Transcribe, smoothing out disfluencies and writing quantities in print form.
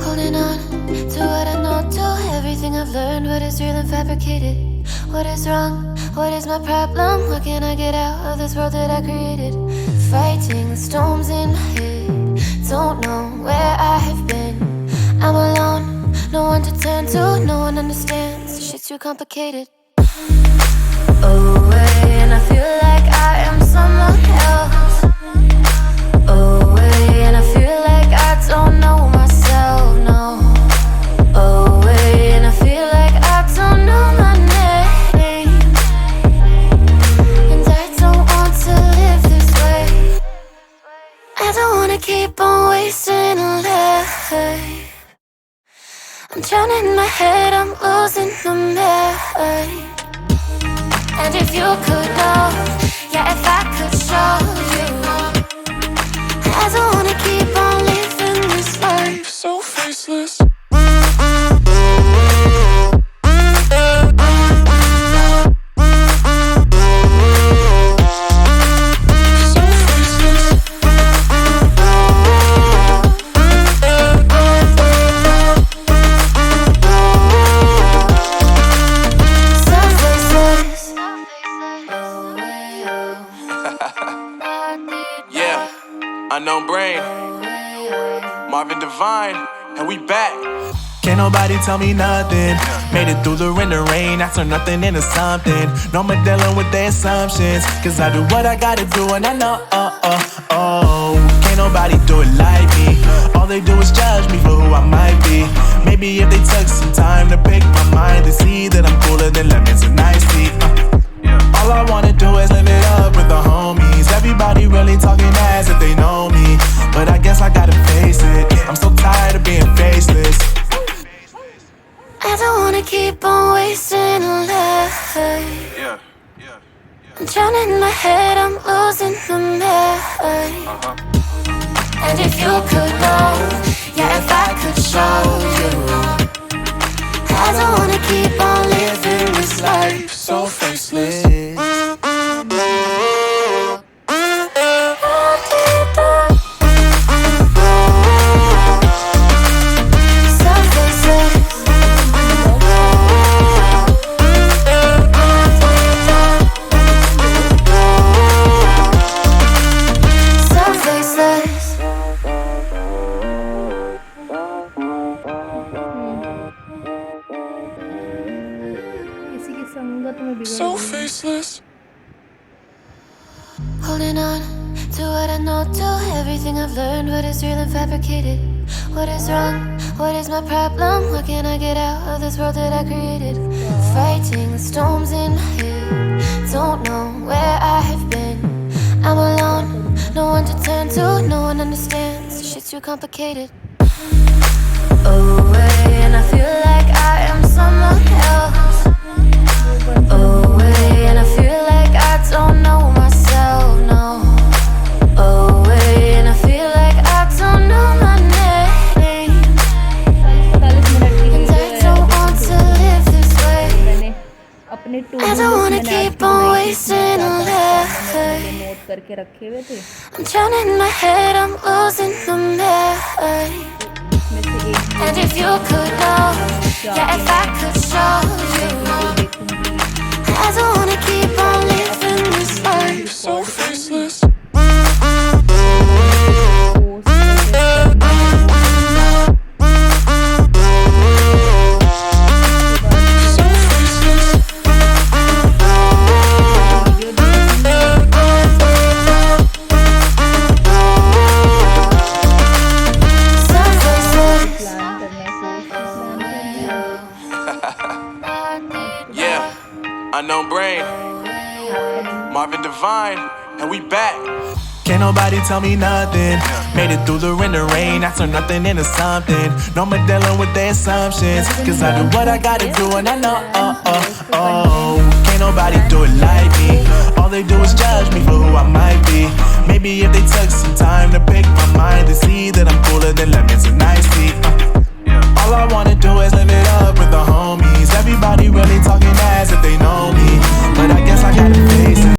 Holding on to what I know, to everything I've learned. What is real and fabricated? What is wrong? What is my problem? How can I get out of this world that I created? Fighting the storms in my head. Don't know where I have been. I'm alone, no one to turn to. No one understands, this shit's too complicated. Away, and I feel like I am someone else. Away, and I feel like I don't know myself, no. Away, and I feel like I don't know my name. And I don't want to live this way. I don't wanna keep on wasting a life. I'm drowning in my head, I'm losing my mind. And if you could know, yeah, if I could show you, I don't wanna keep on living this life so faceless. Unknown brain, Marvin Divine, and we back. Can't nobody tell me nothing. Made it through the rain and rain, I turn nothing into something. No Mandala with their assumptions, cause I do what I gotta do and I know, can't nobody do it like me. All they do is judge me for who I might be. Maybe if they took some time to pick my mind, they see that I'm cooler than lemons and iced tea. All I wanna do is live it up with the homies. Everybody really talking as if they know me, but I guess I gotta face it. I'm so tired of being faceless. I don't wanna keep on wasting a life. I'm drowning in my head, I'm losing my mind. And if you could know, yeah, if I could show you, I don't wanna keep on living this life so faceless. So faceless. Holding on to what I know, to everything I've learned. What is real and fabricated? What is wrong? What is my problem? How can I get out of this world that I created? Fighting the storms in my head. Don't know where I have been. I'm alone, no one to turn to. No one understands, this shit's too complicated. Away, and I feel like I am someone else. Away, and I feel like I don't know myself, no. Away, and I feel like I don't know my name. And I don't want to live this way. I don't wanna keep on wasting a life. I'm drowning in my head, I'm losing my mind. And if you could know, yeah, if I could show you, I don't wanna keep on living this life so faceless. Unknown brain, Marvin Divine, and we back. Can't nobody tell me nothing. Made it through the rain and rain, I turn nothing into something. No Mandela with their assumptions, cause I do what I gotta do and I know, can't nobody do it like me. All they do is judge me for who